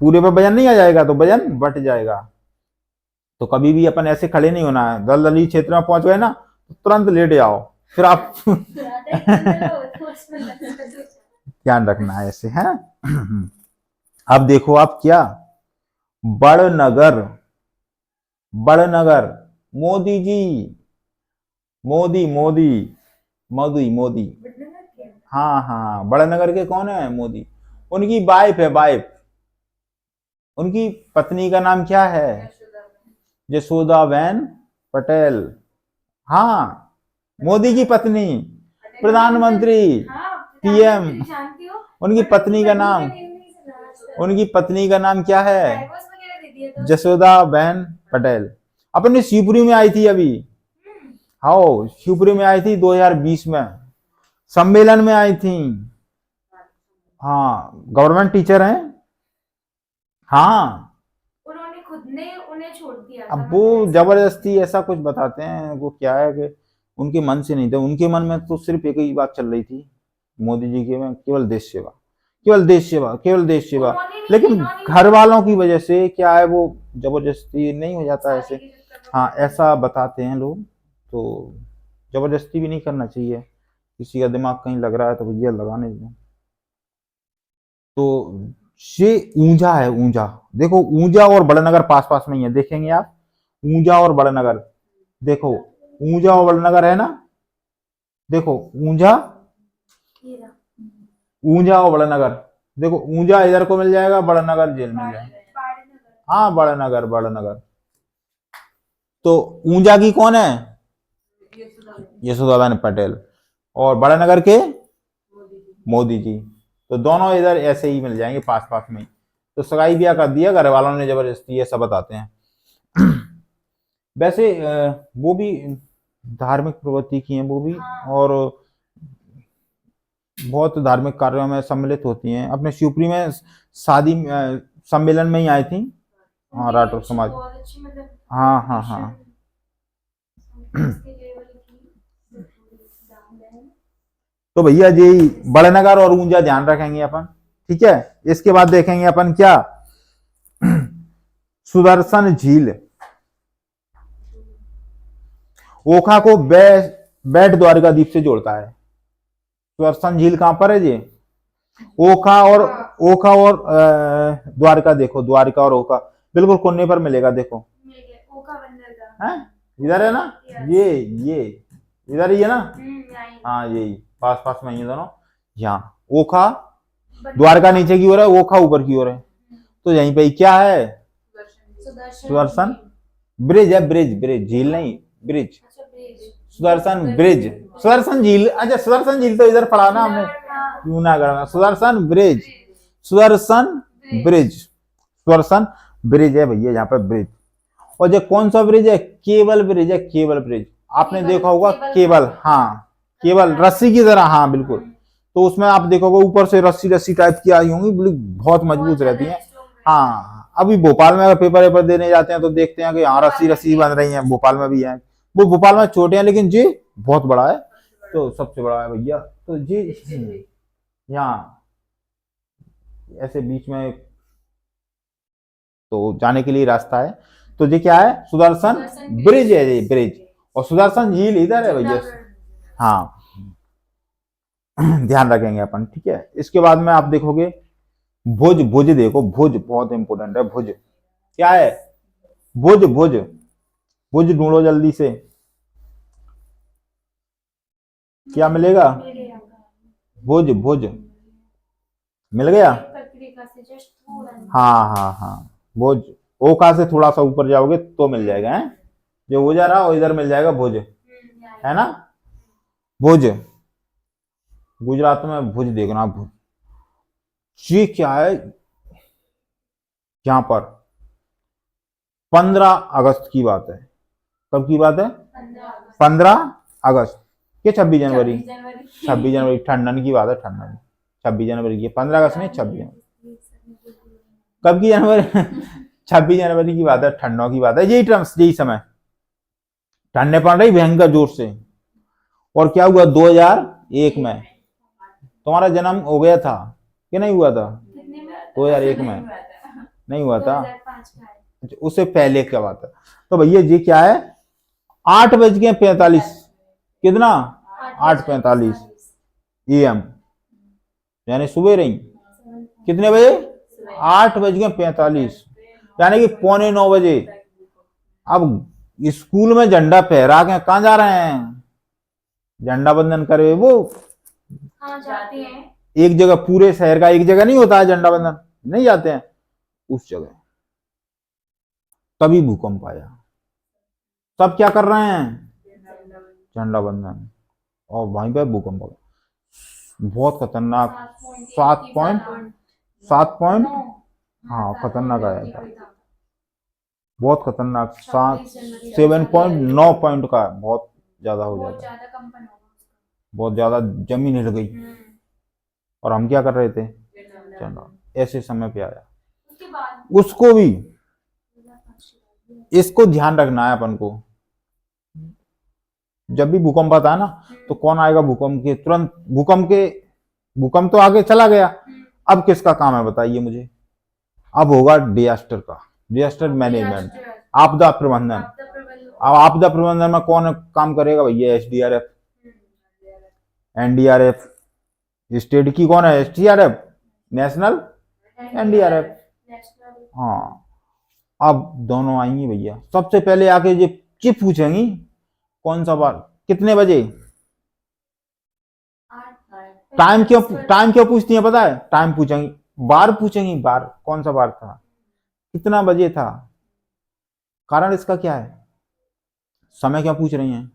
पूरे पे वजन नहीं आ जाएगा, तो वजन बट जाएगा। तो कभी भी अपन ऐसे खड़े नहीं होना है, दलदली क्षेत्र में पहुंच गए ना तो तुरंत लेट जाओ, फिर आप ध्यान रखना है ऐसे है। अब देखो आप क्या, बड़नगर, बड़नगर, मोदी जी, मोदी मोदी मोदी मोदी, हाँ हाँ, बड़नगर के कौन है? मोदी। उनकी वाइफ है, वाइफ, उनकी पत्नी का नाम क्या है? यशोदाबेन पटेल। हाँ, मोदी की पत्नी, प्रधानमंत्री, पीएम, उनकी पत्नी का नाम, उनकी पत्नी का नाम क्या है? यशोदाबेन पटेल। अपनी शिवपुरी में आई थी अभी, हाँ शिवपुरी में आई थी 2020 में, सम्मेलन में आई थी। हाँ, गवर्नमेंट टीचर हैं। हाँ, उन्होंने खुद ने उन्हें छोड़ दिया, अब वो जबरदस्ती ऐसा कुछ बताते हैं, वो क्या है कि उनके मन से नहीं था, उनके मन में तो सिर्फ एक ही बात चल रही थी, मोदी जी के में केवल देश सेवा, केवल देश सेवा, केवल देश सेवा। लेकिन घर वालों की वजह से क्या है, वो जबरदस्ती नहीं हो जाता ऐसे, हाँ ऐसा बताते हैं लोग, तो जबरदस्ती भी नहीं करना चाहिए, किसी का दिमाग कहीं लग रहा है तो भैया लगाने दो। तो ये ऊंझा है, ऊंझा, देखो ऊंझा और बड़नगर पास पास में ही है, देखेंगे आप, ऊंझा और बड़नगर, देखो ऊंझा और बड़नगर है ना, देखो ऊंझा, ऊंझा और बड़नगर, देखो ऊंझा इधर को मिल जाएगा, बड़नगर जेल मिल जाएगा। हाँ बड़नगर, बड़नगर, तो ऊंझा की कौन है? यशोदाबेन पटेल, और बड़नगर के मोदी जी, तो दोनों इधर ऐसे ही मिल जाएंगे पास पास में, तो सगाई ब्याह कर दिया घर वालों ने जबरदस्ती, ऐसा बताते हैं। वैसे वो भी धार्मिक प्रवृत्ति की हैं वो भी, और बहुत धार्मिक कार्यों में सम्मिलित होती हैं। अपने शिवपुरी में शादी सम्मेलन में ही आई थी, हाँ राठौर समाज, हाँ हाँ हाँ। तो भैया जी बड़नगर और ऊंझा ध्यान रखेंगे अपन, ठीक है। इसके बाद देखेंगे अपन क्या, सुदर्शन झील, ओखा को बेट द्वारकादीप से जोड़ता है। सुदर्शन झील कहां पर है जी? ओखा और द्वारका, देखो द्वारका और ओखा बिल्कुल कोने पर मिलेगा, देखो है, इधर है ना, ये इधर ही है ना, हाँ यही पास पास में ही दोनों, यहाँ ओखा, द्वारका नीचे की ओर है, ओखा ऊपर की ओर है, तो यहीं पे क्या है? सुदर्शन ब्रिज है, ब्रिज, ब्रिज, झील नहीं, ब्रिज, सुदर्शन ब्रिज, सुदर्शन झील, अच्छा सुदर्शन झील तो इधर पढ़ा ना हमने जूनागढ़ में, Sudarshan bridge, Sudarshan bridge, Sudarshan bridge है भैया यहाँ पे ब्रिज। और जो कौन सा ब्रिज है, केबल ब्रिज है, केबल ब्रिज। आपने देखा होगा केबल, हाँ केबल रस्सी की तरह, हाँ बिल्कुल। तो उसमें आप देखोगे ऊपर से रस्सी रस्सी टाइप की आई होंगी, बहुत मजबूत रहती है। हाँ अभी भोपाल में अगर पेपर वेपर देने जाते हैं तो देखते हैं कि यहाँ रस्सी रस्सी बन रही है, भोपाल में भी है। वो भोपाल में छोटे हैं लेकिन जी बहुत बड़ा है, तो सबसे बड़ा है भैया। तो जी यहाँ ऐसे बीच में तो जाने के लिए रास्ता है। तो ये क्या है, सुदर्शन ब्रिज है, ये ब्रिज। और सुदर्शन झील इधर है भैया, हाँ ध्यान रखेंगे अपन, ठीक है। इसके बाद में आप देखोगे भुज, भुज देखो, भुज बहुत इंपोर्टेंट है। भुज क्या है, भुज भुज भुज ढूंढो जल्दी से, क्या मिलेगा, भुज भुज मिल गया। हाँ हाँ हाँ भुज, ओखा से थोड़ा सा ऊपर जाओगे तो मिल जाएगा, है जो हो जा रहा है इधर मिल जाएगा भुज, है ना। भुज गुजरात में भुज देखना, भुज ये क्या है, यहां पर 15 अगस्त की बात है। कब की बात है, 15 अगस्त के 26 जनवरी, 26 जनवरी ठंडन की बात है, ठंडन 26 जनवरी की, 15 अगस्त नहीं 26 जनवरी। कब की जनवरी 26 जनवरी की बात है, ठंडों की बात है, यही टर्म्स यही समय ठंडे पड़ रही भयंकर जोर से। और क्या हुआ 2001 में, तुम्हारा जन्म हो गया था कि नहीं हुआ था, 2001 में नहीं हुआ था, उससे पहले क्या बात है। तो भैया जी क्या है, 8:45, कितना 8:45 AM, यानी सुबह रही कितने बजे, 8:45, यानी कि 8:45 अब स्कूल में झंडा फहरा के कहाँ जा रहे हैं, झंडा बंधन करे वो, हाँ जाते हैं एक जगह, पूरे शहर का एक जगह नहीं होता है झंडा बंधन, नहीं जाते हैं उस जगह। तभी भूकंप आया, सब क्या कर रहे हैं, झंडा बंधन, और वहीं पे भूकंप आ गया, बहुत खतरनाक, 7 पॉइंट, हाँ खतरनाक आया था, बहुत खतरनाक, 7.9 पॉइंट का, बहुत ज्यादा हो जाता है, बहुत ज्यादा, जमीन हिल गई। और हम क्या कर रहे थे, चलो ऐसे समय पे आया। उसको भी, इसको ध्यान रखना है अपन को, जब भी भूकंप आता है ना तो कौन आएगा भूकंप के तुरंत, भूकंप तो आगे चला गया, अब किसका काम है बताइए मुझे, अब होगा डिजास्टर का, डिजास्टर मैनेजमेंट, आपदा प्रबंधन। अब आपदा प्रबंधन में कौन काम करेगा भैया, SDRF, NDRF, स्टेट की कौन है, SDRF, नेशनल, NDRF, हाँ। अब दोनों आएंगी भैया, सबसे पहले आके ये पूछेंगी कौन सा बार, कितने बजे, टाइम क्यों पूछती है पता है, टाइम पूछेंगी, बार पूछेंगी, बार कौन सा बार था, कितना बजे था, कारण इसका क्या है, समय क्या पूछ रही हैं।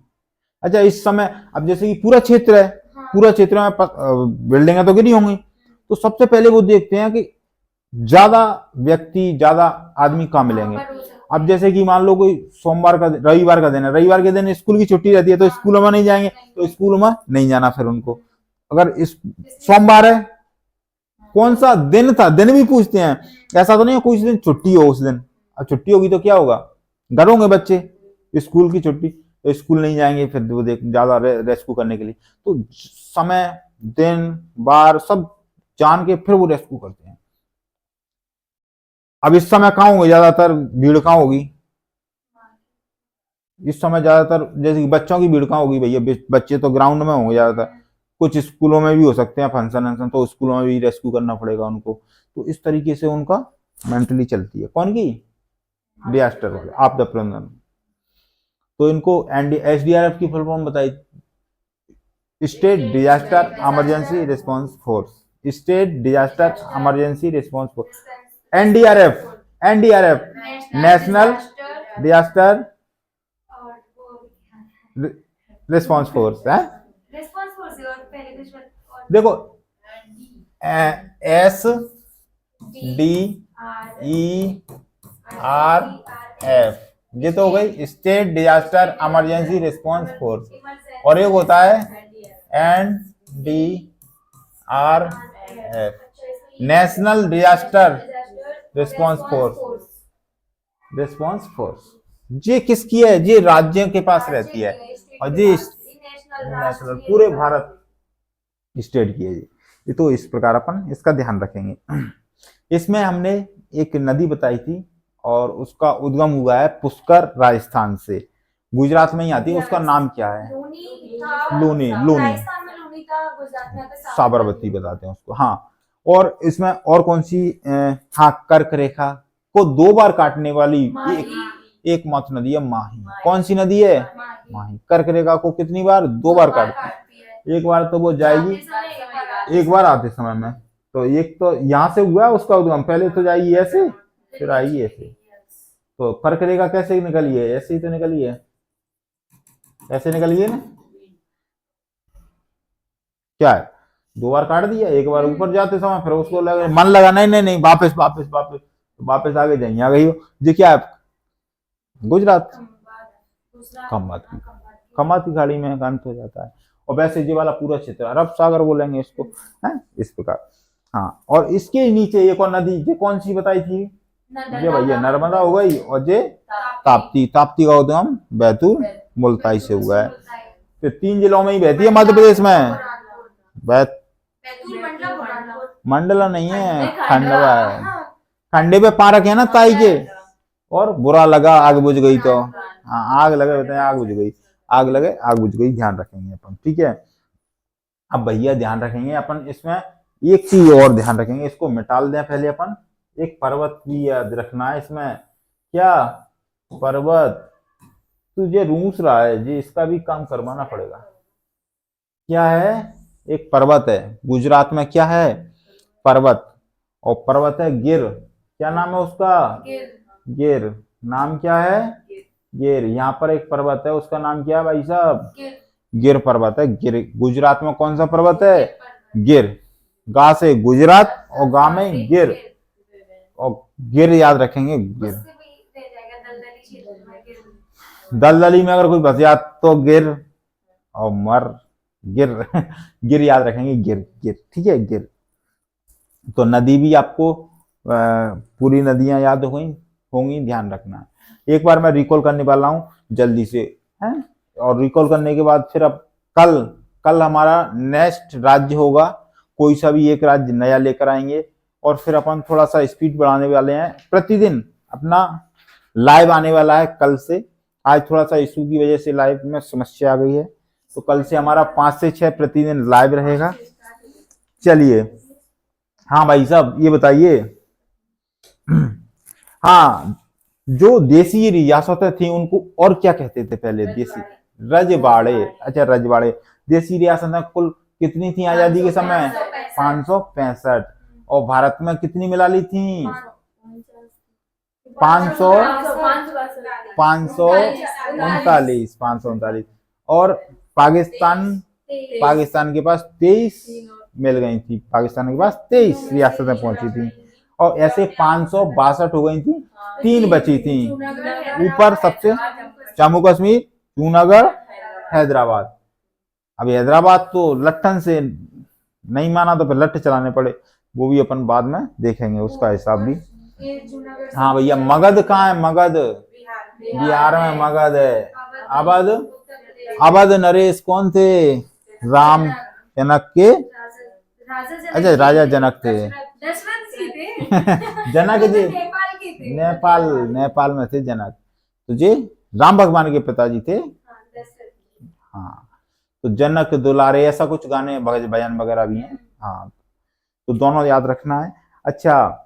अच्छा इस समय, अब जैसे कि पूरा क्षेत्र है, पूरा क्षेत्र में बिल्डिंगें तो गिरी होंगी, तो सबसे पहले वो देखते हैं कि ज्यादा व्यक्ति, ज्यादा आदमी कहाँ मिलेंगे। अब जैसे कि मान लो कोई सोमवार का, रविवार का दिन है, रविवार के दिन स्कूल की छुट्टी रहती है, तो स्कूलों में नहीं जाएंगे, तो स्कूल में नहीं जाना फिर उनको। अगर इस सोमवार है, कौन सा दिन था, दिन भी पूछते हैं, ऐसा तो नहीं है कोई दिन छुट्टी हो उस दिन, अब छुट्टी होगी तो क्या होगा, घर होंगे बच्चे, स्कूल की छुट्टी, तो स्कूल नहीं जाएंगे फिर वो देख ज्यादा रेस्क्यू करने के लिए, तो समय, दिन, बार सब जान के फिर वो रेस्क्यू करते हैं। अब इस समय कहाँ होंगे ज्यादातर भीड़, कहाँ होगी इस समय ज्यादातर, जैसे कि बच्चों की भीड़ कहाँ होगी भैया, बच्चे तो ग्राउंड में होंगे ज्यादातर, कुछ स्कूलों में भी हो सकते हैं फंक्शन वंक्शन, तो स्कूलों में भी रेस्क्यू करना पड़ेगा उनको। तो इस तरीके से उनका मेंटली चलती है, कौन की, डिजास्टर, आपदा प्रबंधन। तो इनको SDRF की फुल फॉर्म बताई, state disaster emergency response force, state disaster emergency response force, NDRF, national disaster response force है। देखो SDERF, ये तो हो गई state disaster emergency response force, और एक होता है NDRF, national disaster response force. ये किसकी है? ये राज्यों के पास रहती है, और ये नेशनल पूरे भारत स्टेट की है ये तो इस प्रकार अपन इसका ध्यान रखेंगे। इसमें हमने एक नदी बताई थी और उसका उद्गम हुआ है पुष्कर राजस्थान से, गुजरात में ही आती है, उसका नाम क्या है? लूनी, लूनी, साबरमती बताते हैं उसको। हाँ, और इसमें और कौन सी हाँ, कर्क रेखा को 2 बार काटने वाली एकमात्र नदी है माही। कौन सी नदी है? माही। कर्क रेखा को कितनी बार? 2 बार काटती है। एक बार तो वो जाएगी, एक बार आते समय में, तो एक तो यहाँ से हुआ उसका उद्गम, पहले तो जाएगी ऐसे फिर आएगी ऐसे। तो कर्क रेखा कैसे निकली है? ऐसे ही तो निकली है, ऐसे निकली है ना। क्या है? 2 बार काट दिया, एक बार ऊपर जाते समय फिर उसको लगा मन लगा नहीं नहीं नहीं वापस वापस वापस वापस आगे जाइए, आ गई हो। ये क्या है? गुजरात, खम्बात की खाड़ी में अंत हो जाता है। और वैसे ये वाला पूरा क्षेत्र अरब सागर बोलेंगे इसको, है इस प्रकार। हाँ, और इसके नीचे एक और नदी, ये कौन सी बताई थी? ये भैया नर्मदा हो गई, और ये ताप्ती। ताप्ती का उद्गम बैतूल मुल्ताई से हुआ है। तो 3 जिलों में ही बहती है मध्य प्रदेश में। मंडला नहीं है, खंडवा है। खंडे पे पारक है ना ताई के, और बुरा लगा आग बुझ गई तो, हाँ आग लगे बताए आग बुझ गई, आग लगे आग बुझ गई, ध्यान रखेंगे अपन, ठीक है। अब भैया ध्यान रखेंगे अपन इसमें एक चीज और ध्यान रखेंगे, इसको मिटाल दें पहले अपन। एक पर्वत की याद रखना है इसमें। क्या पर्वत? तुझे रूस रहा है जी, इसका भी काम करवाना पड़ेगा। क्या है? एक पर्वत है गुजरात में, क्या है? पर्वत, और पर्वत है गिर। क्या नाम है उसका? गिर। नाम क्या है? गिर। यहाँ पर एक पर्वत है, उसका नाम क्या है भाई साहब? गिर पर्वत है। गिर गुजरात में कौन सा पर्वत है? गिर। गा से गुजरात और गा में गिर, और गिर याद रखेंगे। गिर दलदली में अगर कोई फंस जाए तो गिर, और मर गिर गिर याद रखेंगे, गिर गिर, ठीक है गिर। तो नदी भी आपको पूरी नदियां याद होंगी, ध्यान रखना है। एक बार मैं रिकॉल करने वाला हूँ जल्दी से, है, और रिकॉल करने के बाद फिर अब कल हमारा नेक्स्ट राज्य होगा, कोई सा भी एक राज्य नया लेकर आएंगे, और फिर अपन थोड़ा सा स्पीड बढ़ाने वाले हैं। प्रतिदिन अपना लाइव आने वाला है कल से। आज थोड़ा सा इशू की वजह से लाइव में समस्या आ गई है, तो कल से हमारा 5 से 6 प्रतिदिन लाइव रहेगा। चलिए, हाँ भाई साहब ये बताइए, हाँ, जो देसी रियासतें थी उनको और क्या कहते थे पहले? देसी रजवाड़े। अच्छा, रजवाड़े। देसी रियासतें कुल कितनी थी आजादी के समय? 565। और भारत में कितनी मिला ली थी? 539। और पाकिस्तान के पास 23 मिल गई थी। पाकिस्तान के पास 23 रियासतें पहुंची थी, और ऐसे 562 हो गई थी, 3 बची थी। ऊपर सबसे जम्मू कश्मीर, जूनागढ़, हैदराबाद। अब हैदराबाद तो लट्ठन से नहीं माना तो फिर लट्ठ चलाने पड़े, वो भी अपन बाद में देखेंगे उसका हिसाब भी। हाँ भैया, मगध कहाँ है? मगध बिहार में मगध है। अवध नरेश कौन थे? राम जनक के, अच्छा राजा जनक थे जनक जी नेपाल में थे जनक, तो जी राम भगवान के पिताजी थे। हाँ, तो जनक दुलारे ऐसा कुछ गाने भजन वगैरह भी हैं। हाँ, तो दोनों याद रखना है। अच्छा,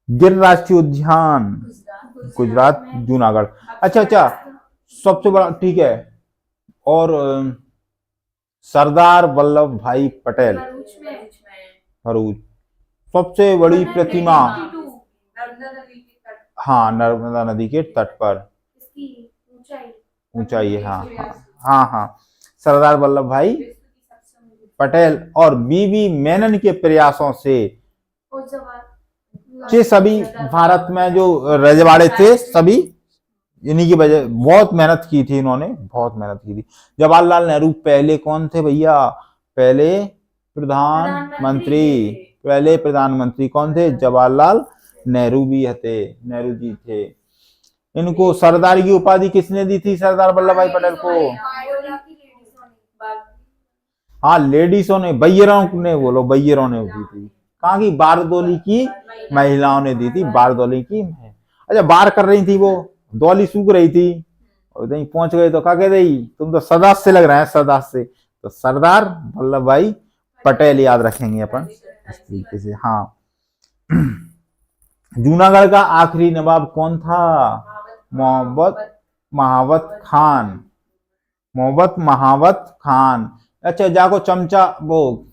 गिर राष्ट्रीय उद्यान गुजरात, जूनागढ़। अच्छा, सबसे बड़ा, ठीक है। और सरदार वल्लभ भाई पटेल, भरूच। सबसे बड़ी प्रतिमा, हाँ, नर्मदा नदी के तट पर, ऊंचाई है। हाँ, सरदार वल्लभ भाई पटेल और बीबी मेनन के प्रयासों से ये सभी भारत में जो रजवाड़े थे सभी इन्हीं की वजह, बहुत मेहनत की थी इन्होंने, बहुत मेहनत की थी। जवाहरलाल नेहरू पहले कौन थे भैया? पहले प्रधानमंत्री, पहले प्रधानमंत्री कौन थे? जवाहरलाल नेहरू भी थे, नेहरू जी थे। इनको सरदार की उपाधि किसने दी थी? सरदार वल्लभ भाई पटेल को। हाँ लेडीजों ने, बैयरों ने, बोलो बैयरों ने दी थी। कहाँ की? बारदोली की महिलाओं ने दी थी, बारदोली की। अच्छा बार कर रही थी वो, दौली सूख रही थी और कहीं पहुंच गए तो क्या कह रही? तुम तो सदास से लग रहे हैं, सदास से। तो सरदार वल्लभ भाई पटेल याद रखेंगे अपन इस तरीके से। हाँ जूनागढ़ का आखिरी नवाब कौन था? मोहम्मद महावत खान, मोहम्मद महावत खान। अच्छा जाको चमचा वो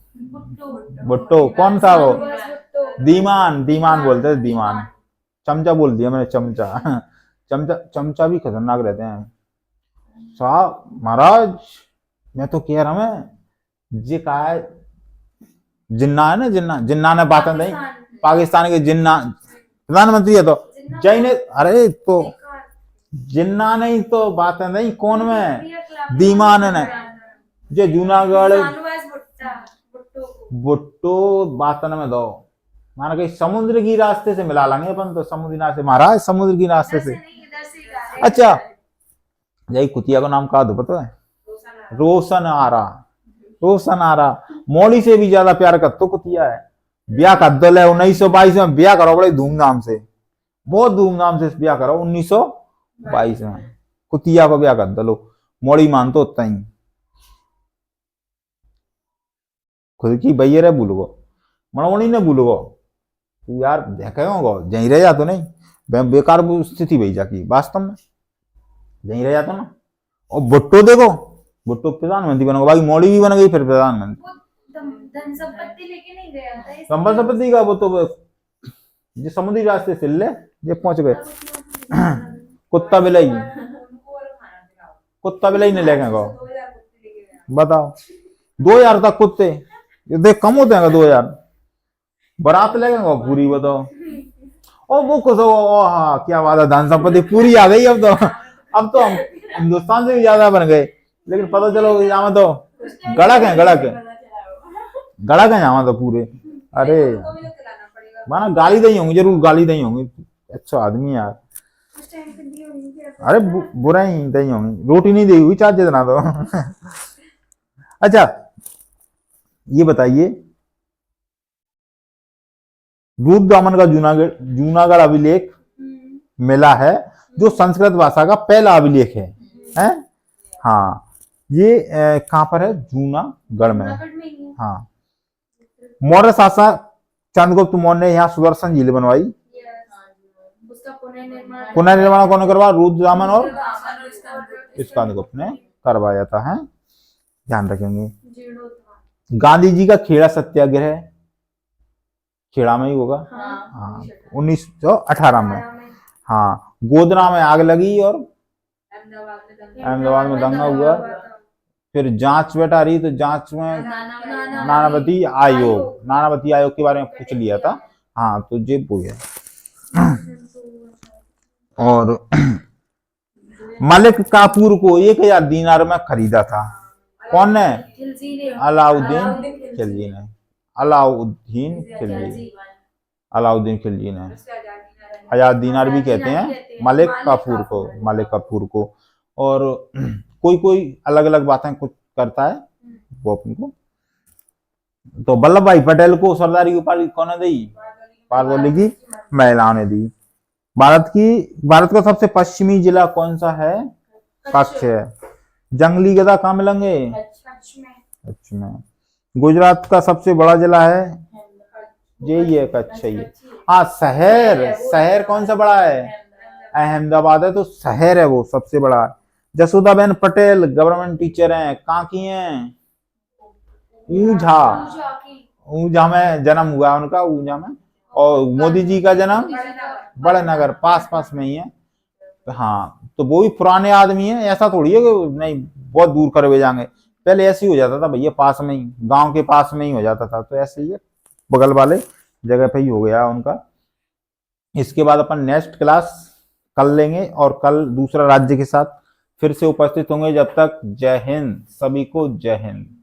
भुट्टो कौन था वो? दीवान, दीवान बोलते थे, दीवान। चमचा बोल दिया मैंने, चमचा। चमचा, चमचा भी खतरनाक रहते हैं साहब। महाराज मैं तो कह रहा हूं, ये कहा है जिन्ना है ना, जिन्ना, जिन्ना ने बातें नहीं, पाकिस्तान के जिन्ना प्रधानमंत्री है तो जय ने, अरे तो जिन्ना नहीं तो बातें नहीं, कौन में? दीवान ने। जो जूनागढ़ भुट्टो बातन में दो, माना कहीं समुद्र की रास्ते से मिला लेंगे अपन तो, समुद्री रास्ते महाराज, समुद्र की रास्ते से। अच्छा यही कुतिया का नाम का दो पता है? रोशन आरा, रोशन आरा। मौली से भी ज्यादा प्यार कर तो कुतिया है। ब्याह कर दो 1922 में, ब्याह करो बड़े धूमधाम से, बहुत धूमधाम से ब्याह करो 1922 में। कुतिया को ब्याह कर दो, मौड़ी मान तो उतना ही। खुद की भैया रे भूल गो, मणोनी ने भूल गो तू यार, देखेगा जहीं रह जा तो नहीं, बेकार स्थिति भई जाकी वास्तव में, यहीं रह जाता ना। और भुट्टो देखो, भुट्टो प्रधानमंत्री बन गया, बाकी मोदी भी बन गई फिर प्रधानमंत्री। धन संपत्ति लेके नहीं गया था, संपत्ति का वो तो जो समुद्री रास्ते से ले ये पहुंच गए। कुत्ता बिलाई, कुत्ता बिलाई ने लेके गो, बताओ 2000 तक कुत्ते, ये देख कम होते हैं 2000 बारात लेके पूरी, बताओ। और वो कुछ हाँ क्या बात है, धन संपत्ति पूरी आ गई अब तो हम हिंदुस्तान से भी ज्यादा बन गए। लेकिन पता चलो यहाँ तो गड़क है, गड़क है, गड़क है यहाँ तो पूरे। अरे माना गाली नहीं होंगी, जरूर गाली नहीं होंगी, अच्छा आदमी यार। अरे बुरा ही नहीं होंगी, रोटी नहीं दी हुई चार जितना तो। अच्छा ये बताइए, रूप दामन का जूनागढ़ अभिलेख मिला है, जो संस्कृत भाषा का पहला अभिलेख है, हैं? हाँ ये कहाँ पर है? जूनागढ़ में। हाँ मौर्य शासक चंद्रगुप्त मौर्य ने यहाँ सुदर्शन झील बनवाई। पुनर्निर्माण कौन करवा? रुद्रदामन और स्कंदगुप्त ने करवाया था, है ध्यान रखेंगे। गांधी जी का खेड़ा सत्याग्रह खेड़ा में ही होगा, हाँ 1918 में। हाँ गोधरा में आग लगी और अहमदाबाद में दंगा हुआ। फिर जांच बैठा रही तो जांच में नानावती आयोग, नानावती आयोग के बारे में पूछ लिया था। हाँ तो ये वो है। और मलिक काफूर को 1000 दीनार में खरीदा था, कौन ने? अलाउद्दीन खिलजी ने, अलाउद्दीन खिलजी, अलाउद्दीन खिलजी ने। 1000 दीनार भी कहते हैं मलिक काफूर को, मलिक काफूर को। और कोई कोई अलग अलग बातें कुछ करता है वो अपन को। तो वल्लभ भाई पटेल को सरदारी की उपाधि कौन ने दी? बारदोली की महिलाओं ने दी। भारत का सबसे पश्चिमी जिला कौन सा है? कच्छ है। जंगली गधा कहाँ मिलेंगे? कच्छ में। गुजरात का सबसे बड़ा जिला है यही है, कच्छ ही है। हाँ शहर कौन सा बड़ा है? अहमदाबाद है, तो शहर है वो सबसे बड़ा। जसोदाबेन पटेल गवर्नमेंट टीचर हैं, कहाँ की हैं? ऊंझा, ऊंझा में जन्म हुआ उनका, ऊंझा में। और मोदी जी का जन्म बड़े नगर, पास में ही है। हाँ तो वो भी पुराने आदमी है, ऐसा थोड़ी है कि नहीं बहुत दूर कर हुए जाएंगे। पहले ऐसे ही हो जाता था भैया, पास में ही, गांव के पास में ही हो जाता था। तो ऐसे ही है, बगल वाले जगह पे ही हो गया उनका इसके बाद अपन नेक्स्ट क्लास कल लेंगे और कल दूसरा राज्य के साथ फिर से उपस्थित होंगे। जब तक जय हिंद, सभी को जय हिंद।